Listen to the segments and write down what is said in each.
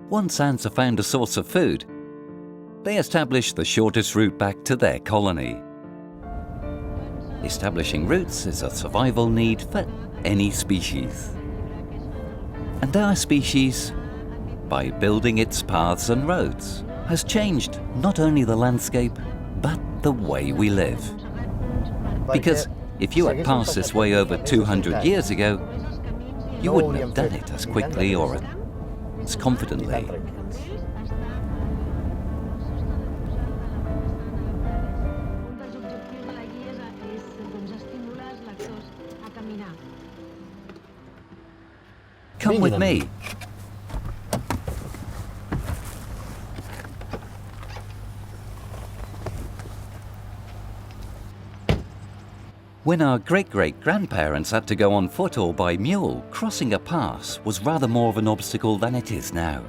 Once ants have found a source of food, they establish the shortest route back to their colony. Establishing routes is a survival need for any species. And our species, by building its paths and roads, has changed not only the landscape, but the way we live. Because if you had passed this way over 200 years ago, you wouldn't have done it as quickly or as confidently. Come with me. When our great-great-grandparents had to go on foot or by mule, crossing a pass was rather more of an obstacle than it is now.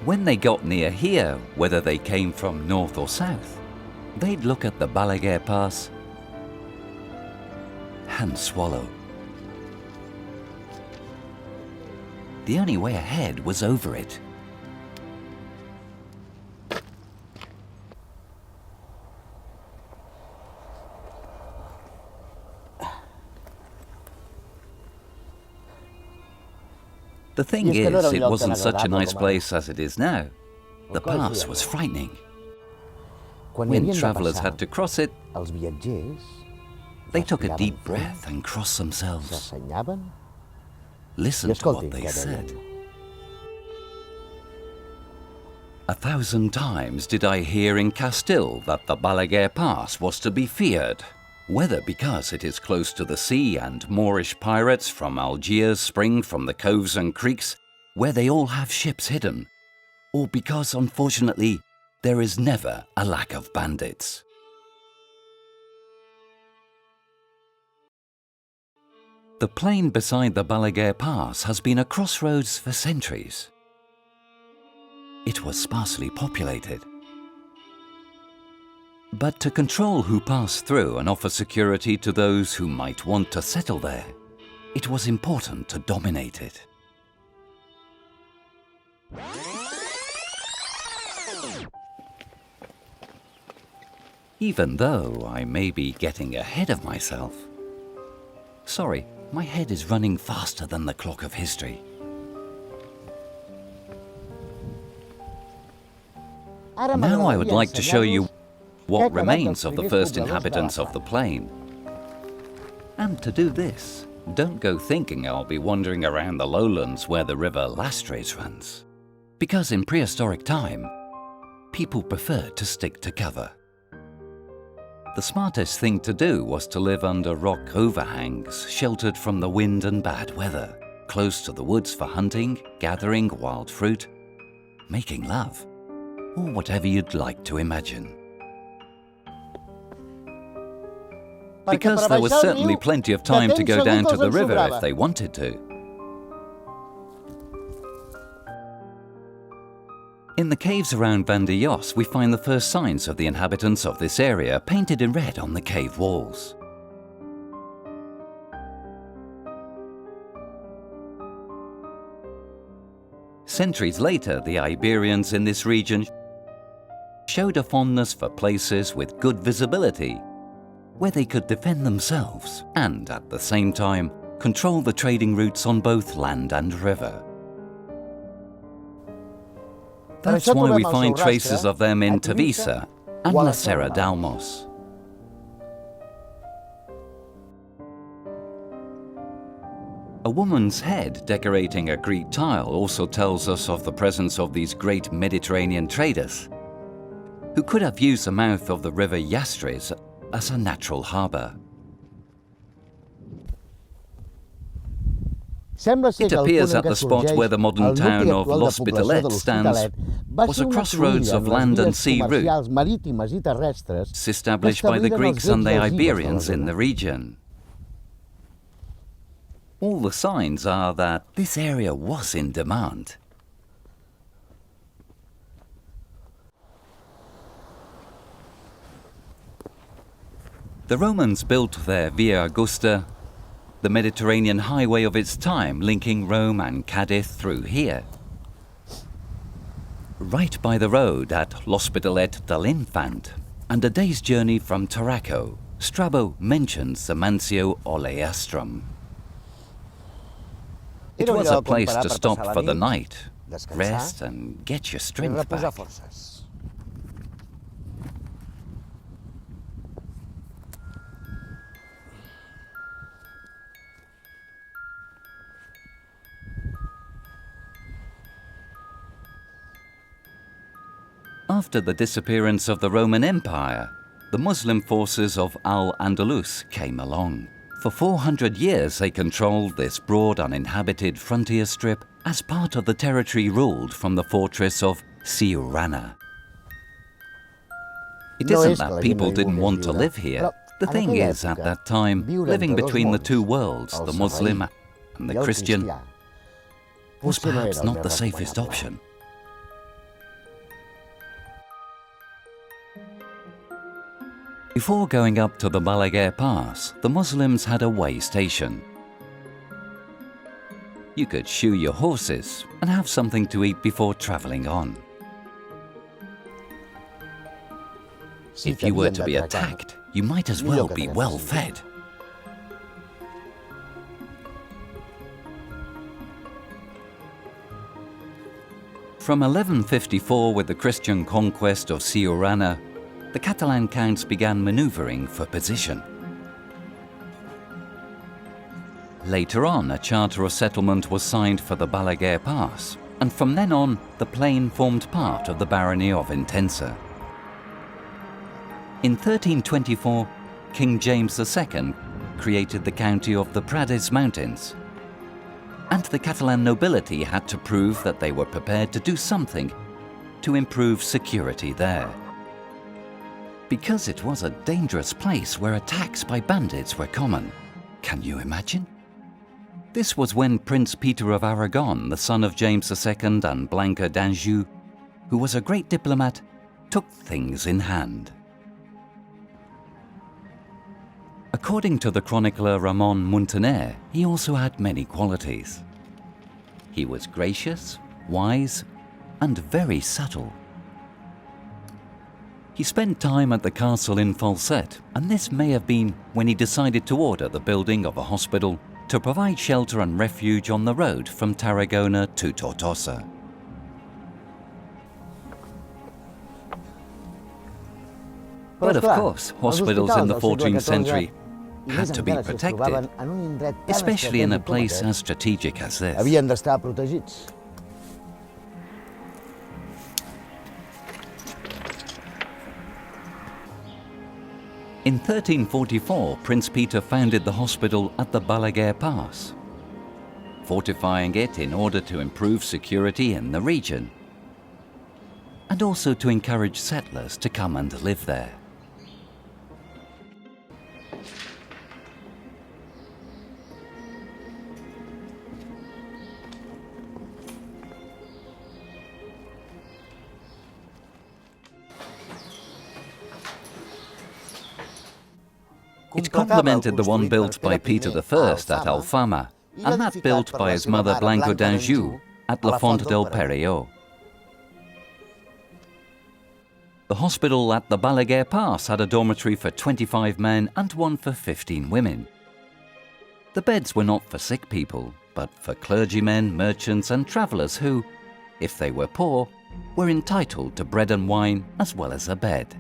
When they got near here, whether they came from north or south, they'd look at the Balaguer Pass and swallow. The only way ahead was over it. The thing is, it wasn't such a nice place as it is now. The pass was frightening. When travelers had to cross it, they took a deep breath and crossed themselves. Listen to what they said. 1,000 times did I hear in Castile that the Balaguer Pass was to be feared, whether because it is close to the sea and Moorish pirates from Algiers spring from the coves and creeks where they all have ships hidden, or because, unfortunately, there is never a lack of bandits. The plain beside the Balaguer Pass has been a crossroads for centuries. It was sparsely populated. But to control who passed through and offer security to those who might want to settle there, it was important to dominate it. Even though I may be getting ahead of myself. Sorry, my head is running faster than the clock of history. Now I would like to show you what remains of the first inhabitants of the plain. And to do this, don't go thinking I'll be wandering around the lowlands where the river Lastres runs. Because in prehistoric time, people preferred to stick to cover. The smartest thing to do was to live under rock overhangs, sheltered from the wind and bad weather, close to the woods for hunting, gathering wild fruit, making love, or whatever you'd like to imagine. Because there was certainly plenty of time to go down to the river if they wanted to. In the caves around Vandellós, we find the first signs of the inhabitants of this area painted in red on the cave walls. Centuries later, the Iberians in this region showed a fondness for places with good visibility, where they could defend themselves and, at the same time, control the trading routes on both land and river. That's why we find traces of them in Tavisa and La Serra d'Almos. A woman's head decorating a Greek tile also tells us of the presence of these great Mediterranean traders, who could have used the mouth of the river Yastres as a natural harbour. It appeers that the spot where the modern town of L'Hospitalet stands was a crossroads of land and sea routes established by the Greeks and the Iberians in the region. All the signs are that this area was in demand. The Romans built their Via Augusta, the Mediterranean highway of its time, linking Rome and Cadiz through here. Right by the road at L'Hospitalet dell'Infant, and a day's journey from Tarraco, Strabo mentions the Mansio Oleastrum. It was a place to stop for the night, rest and get your strength back. After the disappearance of the Roman Empire, the Muslim forces of Al-Andalus came along. For 400 years they controlled this broad uninhabited frontier strip as part of the territory ruled from the fortress of Siurana. It isn't that people didn't want to live here. The thing is, at that time, living between the two worlds, the Muslim and the Christian, was perhaps not the safest option. Before going up to the Balaguer Pass, the Muslims had a way station. You could shoe your horses and have something to eat before travelling on. If you were to be attacked, you might as well be well fed. From 1154, with the Christian conquest of Siurana, the Catalan counts began manoeuvring for position. Later on, a charter of settlement was signed for the Balaguer Pass, and from then on, the plain formed part of the barony of Intensa. In 1324, King James II created the county of the Prades Mountains, and the Catalan nobility had to prove that they were prepared to do something to improve security there. Because it was a dangerous place where attacks by bandits were common. Can you imagine? This was when Prince Peter of Aragon, the son of James II and Blanca d'Anjou, who was a great diplomat, took things in hand. According to the chronicler Ramon Muntaner, he also had many qualities. He was gracious, wise, and very subtle. He spent time at the castle in Falset, and this may have been when he decided to order the building of a hospital to provide shelter and refuge on the road from Tarragona to Tortosa. But of course, hospitals in the 14th century had to be protected, especially in a place as strategic as this. Havien d'estar protegits. In 1344, Prince Peter founded the hospital at the Balaguer Pass, fortifying it in order to improve security in the region, and also to encourage settlers to come and live there. It complemented the one built by Peter I at Alfama, and that built by his mother Blanca d'Anjou at La Font del Perelló. The hospital at the Balaguer Pass had a dormitory for 25 men and one for 15 women. The beds were not for sick people, but for clergymen, merchants and travellers who, if they were poor, were entitled to bread and wine as well as a bed.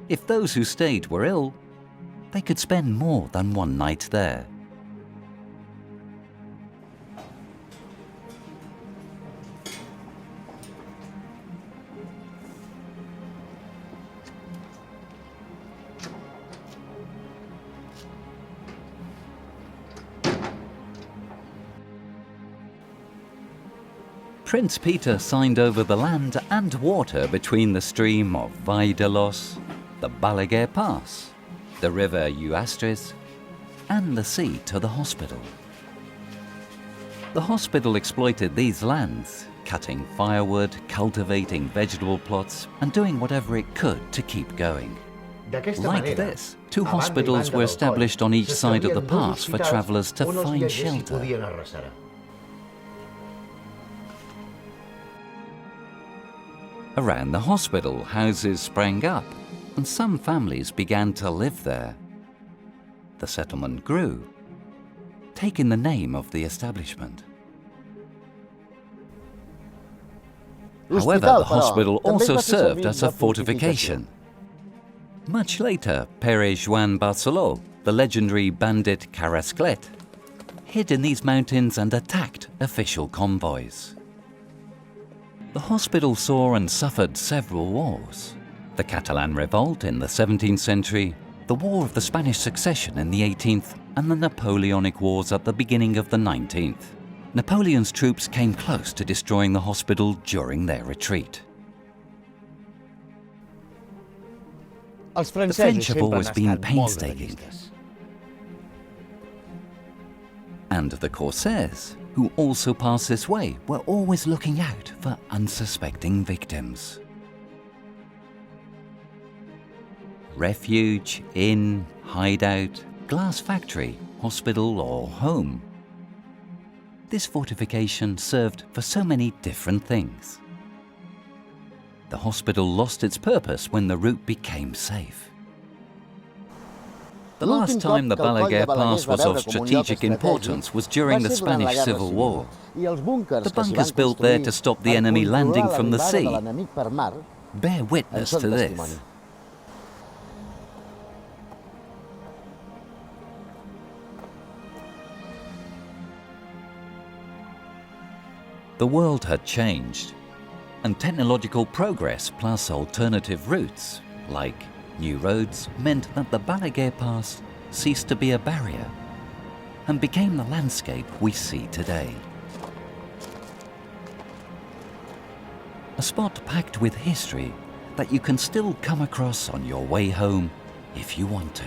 If those who stayed were ill, they could spend more than one night there. Prince Peter signed over the land and water between the stream of Vaidelos, the Balaguer Pass, the river Uastris, and the sea to the hospital. The hospital exploited these lands, cutting firewood, cultivating vegetable plots, and doing whatever it could to keep going. Like this, 2 hospitals were established on each side of the pass for travellers to find shelter. Around the hospital, houses sprang up, and some families began to live there. The settlement grew, taking the name of the establishment. However, the hospital also served as a fortification. Much later, Pere Joan Barceló, the legendary bandit Carrasclet, hid in these mountains and attacked official convoys. The hospital saw and suffered several wars. The Catalan Revolt in the 17th century, the War of the Spanish Succession in the 18th, and the Napoleonic Wars at the beginning of the 19th. Napoleon's troops came close to destroying the hospital during their retreat. The French have always been painstaking. And the Corsairs, who also passed this way, were always looking out for unsuspecting victims. Refuge, inn, hideout, glass factory, hospital or home. This fortification served for so many different things. The hospital lost its purpose when the route became safe. The last time the Balaguer Pass was of strategic importance was during the Spanish Civil War. The bunkers built there to stop the enemy landing from the sea bear witness to this. The world had changed, and technological progress plus alternative routes, like new roads, meant that the Balaguer Pass ceased to be a barrier and became the landscape we see today. A spot packed with history that you can still come across on your way home if you want to.